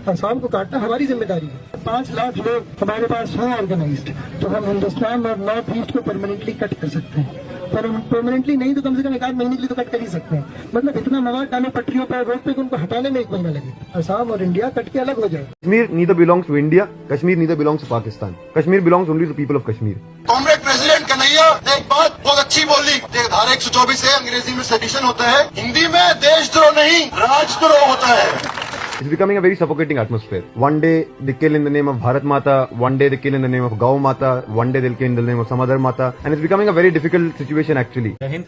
आसाम को काटना हमारी जिम्मेदारी है। 5 लाख लोग हमारे पास हैं ऑर्गेनाइज्ड, तो हम हिंदुस्तान और नॉर्थ ईस्ट को परमानेंटली कट कर सकते हैं। पर परमानेंटली नहीं तो कम से कम 1 महीने के लिए तो कट कर ही सकते हैं। मतलब इतना मवाद डालो पटरियों पर, रोड पे, उनको हटाने में 1 महीना लगे। आसाम और इंडिया कट के अलग हो जाए। Kashmir neither belongs to India, Kashmir neither belongs to Pakistan. Kashmir belongs only to the people of Kashmir. Comrade president Kanhaiya ने एक बात बहुत अच्छी बोली। धारा 124 है, अंग्रेजी में सेडिशन होता है, हिंदी में देशद्रोह नहीं राजद्रोह होता है। It's becoming a very suffocating atmosphere. One day they kill in the name of Bharat Mata, one day they kill in the name of Gau Mata, one day they'll kill in the name of some other Mata, and it's becoming a very difficult situation actually. जय हिंद।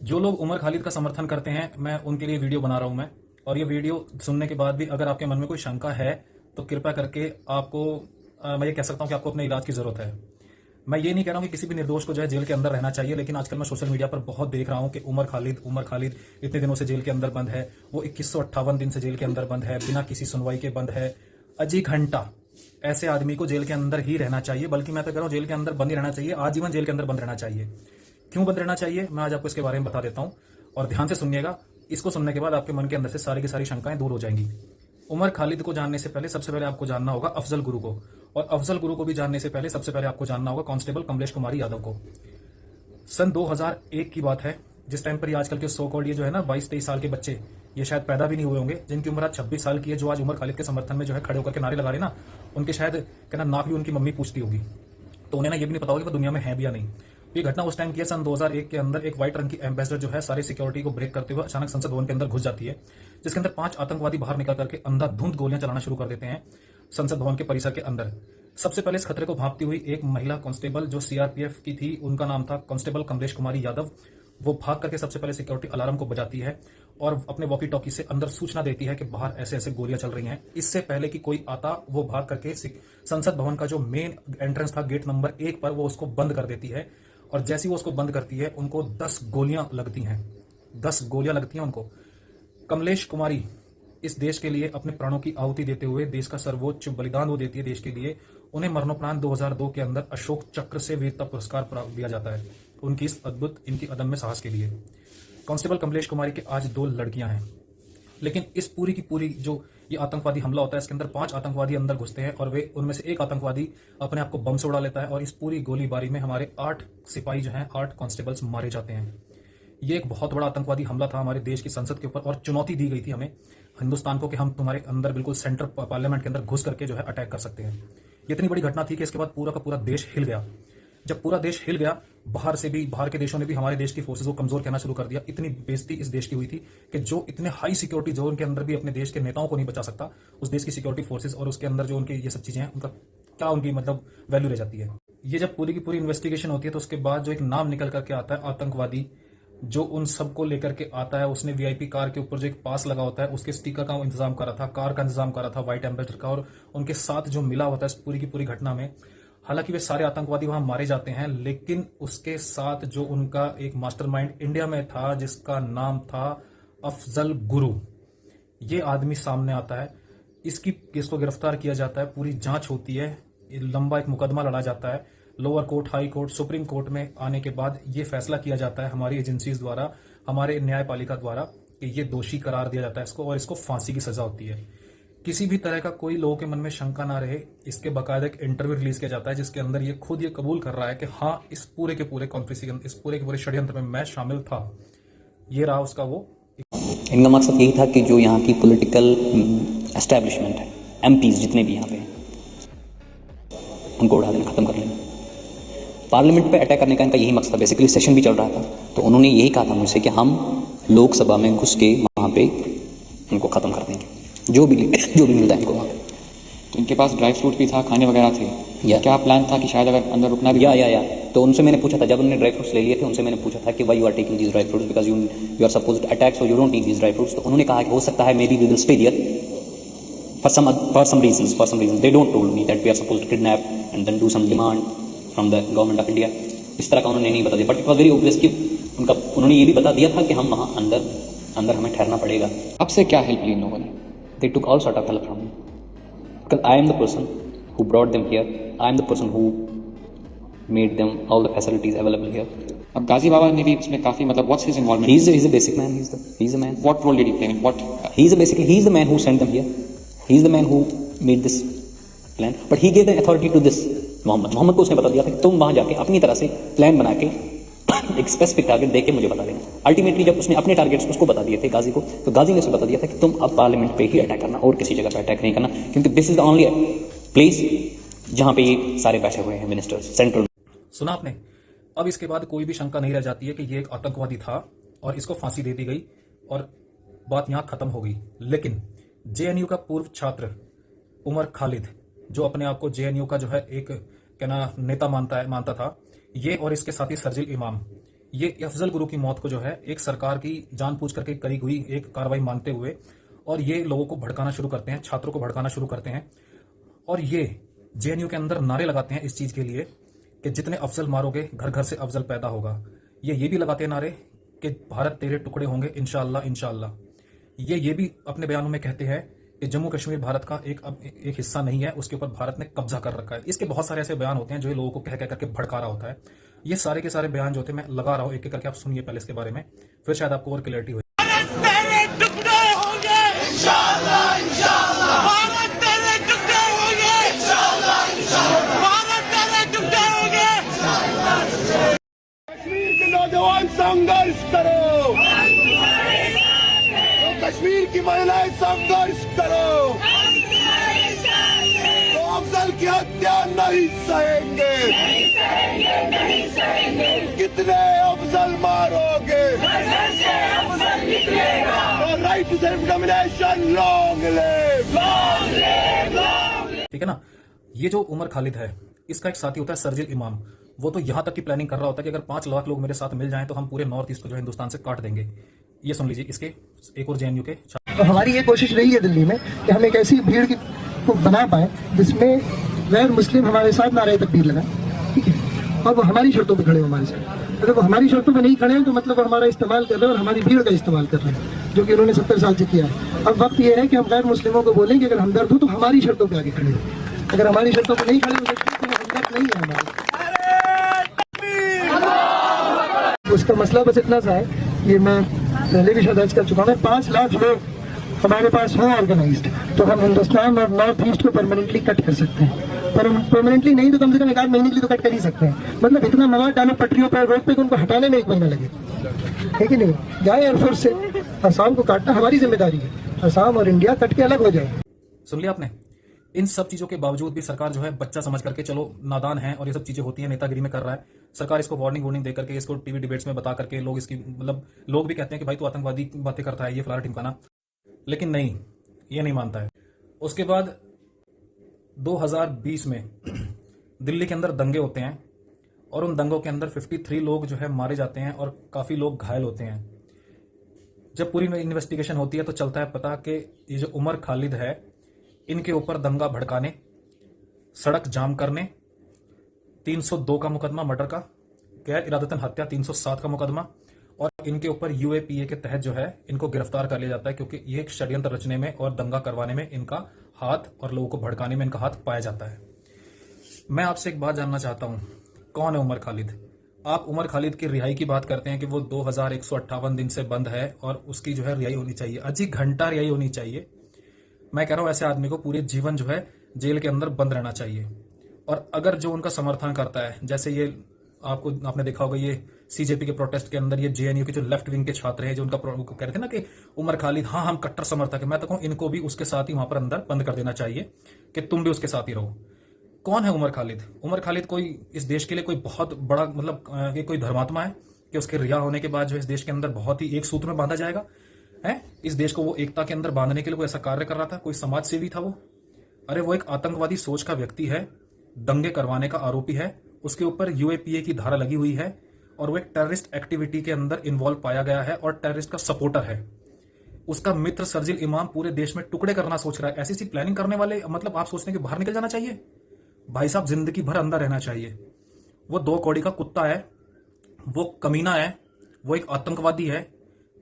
जो लोग उमर खालिद का समर्थन करते हैं, मैं उनके लिए वीडियो बना रहा हूं मैं, और ये वीडियो सुनने के बाद भी अगर आपके मन में कोई शंका है तो कृपया करके आपको मैं ये कह सकता हूं कि आपको अपने इलाज की जरूरत है। मैं ये नहीं कह रहा हूं कि किसी भी निर्दोष को जो है जेल के अंदर रहना चाहिए, लेकिन आजकल मैं सोशल मीडिया पर बहुत देख रहा हूं कि उमर खालिद इतने दिनों से जेल के अंदर बंद है, वो 2158 दिन से जेल के अंदर बंद है, बिना किसी सुनवाई के बंद है। अजी घंटा ऐसे आदमी को जेल के अंदर ही रहना चाहिए, बल्कि मैं तो कह रहा हूं जेल के अंदर बंद ही रहना चाहिए, आजीवन जेल के अंदर बंद रहना चाहिए। क्यों बंद रहना चाहिए, मैं आज आपको इसके बारे में बता देता हूं, और ध्यान से सुनिएगा। इसको सुनने के बाद आपके मन के अंदर से सारी की सारी शंकाएं दूर हो जाएंगी। उमर खालिद को जानने से पहले सबसे पहले आपको जानना होगा अफजल गुरु को, और अफजल गुरु को भी जानने से पहले सबसे पहले आपको जानना होगा कांस्टेबल कमलेश कुमारी यादव को। सन 2001 की बात है, जिस टाइम पर ये आजकल के सो कॉल्ड ये जो है ना 22-23 साल के बच्चे, ये शायद पैदा भी नहीं हुए होंगे, जिनकी उम्र आज 26 साल की है, जो आज उमर खालिद के समर्थन में जो है खड़े होकर के नारे लगा रहे ना, उनके शायद कहना नाक भी उनकी मम्मी पूछती होगी, तो उन्हें ना ये भी नहीं पता होगा कि वो दुनिया में है भी या नहीं। ये घटना उस टाइम की है, सन 2001 के अंदर एक व्हाइट रंग की एम्बेसडर जो है सारी सिक्योरिटी को ब्रेक करते हुए अचानक संसद भवन के अंदर घुस जाती है, जिसके अंदर 5 आतंकवादी बाहर निकल करके अंधाधुंध गोलियां चलाना शुरू कर देते हैं संसद भवन के परिसर के अंदर। सबसे पहले इस खतरे को भांपती हुई एक महिला कांस्टेबल जो सीआरपीएफ की थी, उनका नाम था कांस्टेबल कमलेश कुमारी यादव। वो भाग करके सबसे पहले सिक्योरिटी अलार्म को बजाती है और अपने वॉकी टॉकी से अंदर सूचना देती है कि बाहर ऐसे ऐसे गोलियां चल रही हैं। इससे पहले कि कोई आता, वो भाग करके संसद भवन का जो मेन एंट्रेंस था गेट नंबर 1 पर, वो उसको बंद कर देती है, और जैसे ही वो उसको बंद करती है उनको 10 गोलियां लगती हैं। 10 गोलियां लगती हैं उनको। कमलेश कुमारी इस देश के लिए अपने प्राणों की आहुति देते हुए देश का सर्वोच्च बलिदान वो देती है देश के लिए। उन्हें मरणोपरांत 2002 के अंदर अशोक चक्र से वीरता पुरस्कार प्राप्त दिया जाता है उनकी इस अद्भुत, इनकी अदम्य साहस के लिए। कांस्टेबल कमलेश कुमारी के आज 2 लड़कियां हैं, लेकिन इस पूरी की पूरी जो ये आतंकवादी हमला होता है, इसके अंदर 5 आतंकवादी अंदर घुसते हैं, और वे उनमें से एक आतंकवादी अपने आप को बम से उड़ा लेता है, और इस पूरी गोलीबारी में हमारे 8 सिपाही जो हैं, 8 कांस्टेबल्स मारे जाते हैं। ये एक बहुत बड़ा आतंकवादी हमला था हमारे देश की संसद के ऊपर, और चुनौती दी गई थी हमें हिंदुस्तान को कि हम तुम्हारे अंदर बिल्कुल सेंटर पार्लियामेंट के अंदर घुस करके जो है अटैक कर सकते हैं। ये इतनी बड़ी घटना थी कि इसके बाद पूरा का पूरा देश हिल गया। जब पूरा देश हिल गया, बाहर से भी, बाहर के देशों ने भी हमारे देश की फोर्सेज को कमजोर कहना शुरू कर दिया। इतनी बेइज्जती इस देश की हुई थी कि जो इतने हाई सिक्योरिटी जोन के अंदर भी अपने देश के नेताओं को नहीं बचा सकता, उस देश की सिक्योरिटी फोर्सेज और उसके अंदर जो उनके ये सब चीजें हैं, उनका क्या उनकी मतलब वैल्यू रह जाती है। ये जब पूरी की पूरी इन्वेस्टिगेशन होती है तो उसके बाद जो एक नाम निकल करके आता है आतंकवादी, जो उन सबको लेकर के आता है, उसने वीआईपी कार के ऊपर जो एक पास लगा होता है, उसके स्टिकर का इंतजाम करा था, कार का इंतजाम करा था, व्हाइट एम्बेसडर का, और उनके साथ जो मिला होता है इस पूरी की पूरी घटना में। हालांकि वे सारे आतंकवादी वहां मारे जाते हैं, लेकिन उसके साथ जो उनका एक मास्टरमाइंड इंडिया में था, जिसका नाम था अफजल गुरु, ये आदमी सामने आता है। इसको गिरफ्तार किया जाता है, पूरी जांच होती है, लंबा एक मुकदमा लड़ा जाता है lower court, high court, supreme court में। आने के बाद ये फैसला किया जाता है हमारी एजेंसीज द्वारा, हमारे न्यायपालिका द्वारा, कि ये दोषी करार दिया जाता है इसको, और इसको फांसी की सजा होती है। किसी भी तरह का कोई लोगों के मन में शंका ना रहे, इसके बाकायदा एक इंटरव्यू रिलीज किया जाता है, जिसके अंदर ये खुद ये कबूल कर रहा है कि हाँ, इस पूरे के पूरे कॉन्फ्रेंस, इस पूरे के पूरे षड्यंत्र में मैं शामिल था। ये रहा उसका वो। इनका मकसद यही था कि जो यहाँ की पॉलिटिकल एस्टेब्लिशमेंट है, एमपीज जितने भी यहाँ पे, उनको उड़ा देना, खत्म कर लेना। पार्लियामेंट पे अटैक करने का इनका यही मकसद था। बेसिकली सेशन भी चल रहा था, तो उन्होंने यही कहा था मुझसे कि हम लोकसभा में घुस के वहाँ पे उनको ख़त्म कर देंगे, जो भी मिलता है इनको वहाँ पे। तो इनके पास ड्राई फ्रूट भी था, खाने वगैरह थे, या क्या प्लान था कि शायद अगर अंदर रुकना भी? या तो उनसे मैंने पूछा था, जब उन्होंने ड्राई फ्रूट्स ले लिए थे, उनसे मैंने पूछा था कि why you are taking these dry fruits, because you are supposed to attack, so you don't need these dry fruits. तो उन्होंने कहा कि हो सकता है maybe we will stay here for some reasons. They don't told me that we are supposed to kidnap and then do some demand from the government of India. इस तरह का उन्होंने नहीं बता दिया, but it was very obvious कि उन्होंने ये भी बता दिया था कि हम वहाँ अंदर हमें ठहरना पड़ेगा। अब से क्या हेल्प ली इन लोगों ने? They took all sort of help from me, because I am the person who brought them here. I am the person who made them all the facilities available here. अब गाजी बाबा ने भी इसमें काफी मतलब what's his involvement? He's a basic man. He's the man. What role did he play? What? He's the man who sent them here. He is the man who made this plan, but he gave the authority to this Mohammad को उसने बता दिया था कि तुम वहां जाके अपनी तरह से प्लान बना के एक स्पेसिफिक टारगेट देके मुझे बता देना। अल्टीमेटली जब उसने अपने टारगेट्स उसको बता दिए थे गाजी को, तो गाजी ने उसे बता दिया था कि तुम अब पार्लियामेंट पे ही अटैक करना और किसी जगह पे अटैक नहीं करना, क्योंकि this is the only place जहां पे ये सारे बैठे हुए हैं मिनिस्टर्स सेंट्रल। सुना आपने। अब इसके बाद कोई भी शंका नहीं रह जाती है कि ये एक आतंकवादी था और इसको फांसी दे दी गई और बात यहां खत्म हो गई। लेकिन जेएनयू का पूर्व छात्र उमर खालिद, जो अपने आप को जेएनयू का जो है एक कहना नेता मानता था, ये और इसके साथी शर्जिल इमाम, ये अफजल गुरु की मौत को जो है एक सरकार की जानबूझ करके करी हुई एक कार्रवाई मानते हुए, और ये लोगों को भड़काना शुरू करते हैं, छात्रों को भड़काना शुरू करते हैं, और ये जेएनयू के अंदर नारे लगाते हैं इस चीज के लिए कि जितने अफजल मारोगे घर घर से अफजल पैदा होगा। ये भी लगाते हैं नारे कि भारत तेरे टुकड़े होंगे इंशाअल्लाह इंशाअल्लाह। ये भी अपने बयानों में कहते हैं कि जम्मू कश्मीर भारत का एक हिस्सा नहीं है, उसके ऊपर भारत ने कब्जा कर रखा है। इसके बहुत सारे ऐसे बयान होते हैं जो लोगों को कह करके भड़का रहा होता है। ये सारे के सारे बयान जो होते हैं मैं लगा रहा हूं एक एक करके, आप सुनिए पहले इसके बारे में, फिर शायद आपको और क्लियरिटी हो। कश्मीर के नौजवान संघर्ष करो, तो कश्मीर की महिलाएं संघर्ष करो, तो अफजल की हत्या नहीं सहेंगे। कितने अफजल मारोगे, तो right to self determination long live. ठीक है ना। ये जो उमर खालिद है, इसका एक साथी होता है शर्जिल इमाम। वो तो यहां तक की प्लानिंग कर रहा होता है कि अगर 5 लाख लोग मेरे साथ मिल जाएं तो हम पूरे नॉर्थ ईस्ट को जो है हिंदुस्तान से काट देंगे। ये सुन लीजिए इसके एक और जेएनयू के। तो हमारी ये कोशिश रही है दिल्ली में कि हम एक ऐसी भीड़ को बना पाए जिसमें गैर मुस्लिम हमारे साथ नारे तकबीर लगाएं, ठीक है, और वो हमारी शर्तों पर खड़े हो हमारे साथ। अगर वो हमारी शर्तों पर नहीं खड़े हैं तो मतलब वो हमारा इस्तेमाल कर रहे हैं और हमारी भीड़ का इस्तेमाल कर रहे हैं, जो कि उन्होंने 70 साल से किया है। अब वक्त ये है कि हम गैर मुस्लिमों को बोलें कि अगर हमदर्द हो तो हमारी शर्तों पर आगे खड़े हो, अगर हमारी शर्तों पर नहीं खड़े हो तो वो हमदर्द नहीं है हमारा। उसका मसला बस इतना सा है, ये मैं पहले भी शायद अर्ज कर चुका हूँ, 5 लाख लोग हमारे पास हों ऑर्गेनाइज्ड तो हम हिंदुस्तान और नॉर्थ ईस्ट को परमानेंटली कट कर सकते हैं। पर परमानेंटली नहीं तो कम से कम 1 महीने के लिए तो कट कर ही सकते हैं। मतलब इतना मवाद डालो पटरियों पर, रोड पे, उनको हटाने में 1 महीना लगे, है कि नहीं। जाए एयरफोर्स से असम को काटना हमारी जिम्मेदारी है, असम और इंडिया कट के अलग हो जाए। सुन लिया आपने। इन सब चीजों के बावजूद भी सरकार जो है बच्चा समझ करके, चलो नादान है और ये सब चीजें होती हैं, नेतागिरी में कर रहा है सरकार, इसको वार्निंग दे करके, इसको टीवी डिबेट्स में बता करके लोग इसकी मतलब लोग भी कहते हैं कि भाई तू आतंकवादी बातें करता है, ये फलाना टिमकाना, लेकिन नहीं, ये नहीं मानता है। उसके बाद 2020 में दिल्ली के अंदर दंगे होते हैं और उन दंगों के अंदर 53 लोग जो है मारे जाते हैं और काफी लोग घायल होते हैं। जब पूरी इन्वेस्टिगेशन होती है तो चलता है पता कि ये जो उमर खालिद है, इनके ऊपर दंगा भड़काने, सड़क जाम करने, 302 का मुकदमा मर्डर का, गैर इरादतन हत्या 307 का मुकदमा, और इनके ऊपर यूएपीए के तहत जो है इनको गिरफ्तार कर लिया जाता है, क्योंकि ये एक षड्यंत्र रचने में और दंगा करवाने में इनका हाथ और लोगों को भड़काने में इनका हाथ पाया जाता है। मैं आपसे एक बात जानना चाहता हूं, कौन है उमर खालिद? आप उमर खालिद की रिहाई की बात करते हैं कि वो 2158 दिन से बंद है और उसकी जो है रिहाई होनी चाहिए, अजी घंटा रिहाई होनी चाहिए। मैं कह रहा हूं ऐसे आदमी को पूरे जीवन जो है जेल के अंदर बंद रहना चाहिए। और अगर जो उनका समर्थन करता है, जैसे ये आपने देखा होगा ये सीजेपी के प्रोटेस्ट के अंदर ये जेएनयू के जो लेफ्ट विंग के छात्र हैं जो उनका कह रहे थे ना कि उमर खालिद, हाँ हम कट्टर समर्थक है, मैं तो कहूं इनको भी उसके साथ ही वहां पर अंदर बंद कर देना चाहिए कि तुम भी उसके साथ ही रहो। कौन है उमर खालिद? उमर खालिद कोई इस देश के लिए कोई बहुत बड़ा मतलब कोई धर्मात्मा है कि उसके रिहा होने के बाद जो इस देश के अंदर बहुत ही एक सूत्र में बांधा जाएगा है? इस देश को वो एकता के अंदर बांधने के लिए कोई ऐसा कार्य कर रहा था? कोई समाज सेवी था वो? अरे वो एक आतंकवादी सोच का व्यक्ति है, दंगे करवाने का आरोपी है, उसके ऊपर यूएपीए की धारा लगी हुई है और वो एक टेररिस्ट एक्टिविटी के अंदर इन्वॉल्व पाया गया है और टेररिस्ट का सपोर्टर है। उसका मित्र शर्जिल इमाम पूरे देश में टुकड़े करना सोच रहा है। ऐसी प्लानिंग करने वाले मतलब आप सोचते हैं कि बाहर निकल जाना चाहिए? भाई साहब जिंदगी भर अंदर रहना चाहिए। वो 2 कौड़ी का कुत्ता है, वो कमीना है, वो एक आतंकवादी है।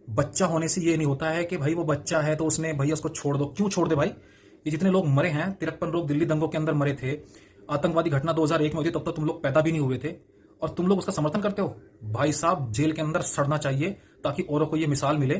बच्चा होने से ये नहीं होता है कि भाई वो बच्चा है तो उसने भैया उसको छोड़ दो। क्यों छोड़ दे भाई? ये जितने लोग मरे हैं, 53 लोग दिल्ली दंगों के अंदर मरे थे, आतंकवादी घटना 2001 में हुई, तब तक तुम लोग पैदा भी नहीं हुए थे और तुम लोग उसका समर्थन करते हो। भाई साहब जेल के अंदर सड़ना चाहिए ताकि औरों को ये मिसाल मिले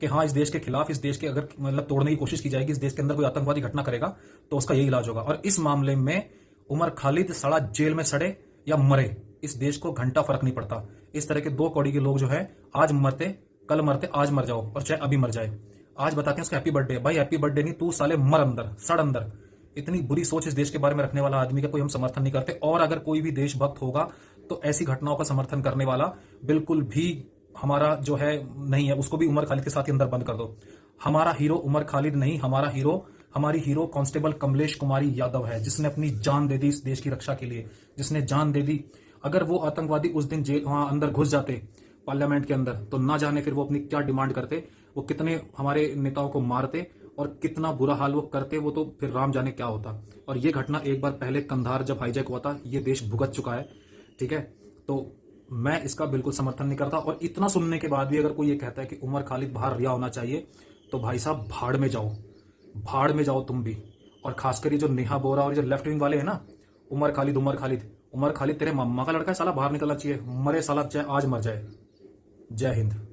कि हाँ इस देश के खिलाफ, इस देश के अगर मतलब तोड़ने की कोशिश की जाएगी, इस देश के अंदर कोई आतंकवादी घटना करेगा तो उसका यही इलाज होगा। और इस मामले में उमर खालिद सड़ा जेल में सड़े या मरे, इस देश को घंटा फर्क नहीं पड़ता। इस तरह के दो कौड़ी के लोग जो है आज मरते, कल मरते, आज मर जाओ और चाहे अभी मर जाए। आज बताते हैं उसका हैप्पी बर्थडे। भाई हैप्पी बर्थडे नहीं, तू साले मर अंदर, सड़ अंदर। इतनी बुरी सोच इस देश के बारे में रखने वाला आदमी का कोई हम समर्थन नहीं करते। और अगर कोई भी देशभक्त होगा तो ऐसी घटनाओं का समर्थन करने वाला बिल्कुल भी हमारा जो है नहीं है, उसको भी उमर खालिद के साथ ही अंदर बंद कर दो। हमारा हीरो उमर खालिद नहीं, हमारी हीरो कांस्टेबल कमलेश कुमारी यादव है, जिसने अपनी जान दे दी इस देश की रक्षा के लिए, जिसने जान दे दी। अगर वो आतंकवादी उस दिन जेल वहां अंदर घुस जाते पार्लियामेंट के अंदर, तो ना जाने फिर वो अपनी क्या डिमांड करते, वो कितने हमारे नेताओं को मारते और कितना बुरा हाल वो करते, वो तो फिर राम जाने क्या होता। और ये घटना एक बार पहले कंधार जब हाईजैक हुआ था, ये देश भुगत चुका है, ठीक है। तो मैं इसका बिल्कुल समर्थन नहीं करता। और इतना सुनने के बाद भी अगर कोई ये कहता है कि उमर खालिद बाहर रिहा होना चाहिए, तो भाई साहब भाड़ में जाओ, भाड़ में जाओ तुम भी। और खासकर ये जो नेहा बोरा और जो लेफ्ट विंग वाले हैं ना, उमर खालिद तेरे मम्मा का लड़का है साला, बाहर निकलना चाहिए, मरे साला चाहे आज मर जाए। जय हिंद।